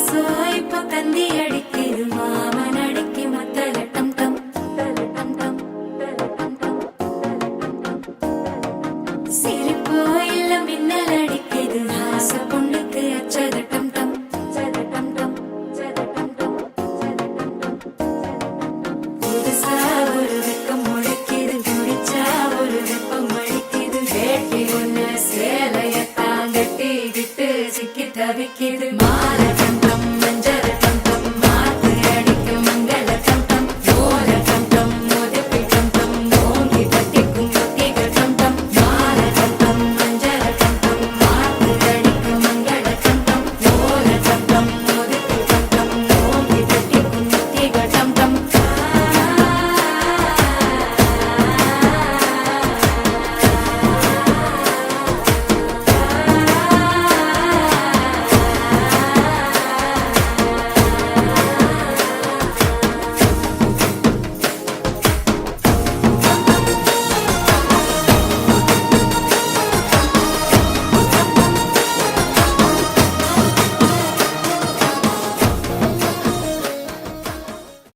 இப்ப தந்தி அடிக்குது மாமன் அடிக்கு மத்தல டம் டம் டம் டம். சிரிப்போ இல்ல மின்னல் அடிக்குது ஆச பொண்ணுக்கு அச்சத டம் டம் டம் டம். புதுசா ஒரு வெக்கம் முழிக்குது குடிச்சா ஒரு வெப்பம் அடிக்குது வேட்டி ஒண்ணு சேலையத்தான் கட்டிக்கிட்டு சிக்கி தவிக்குது மாலை டம் டம்.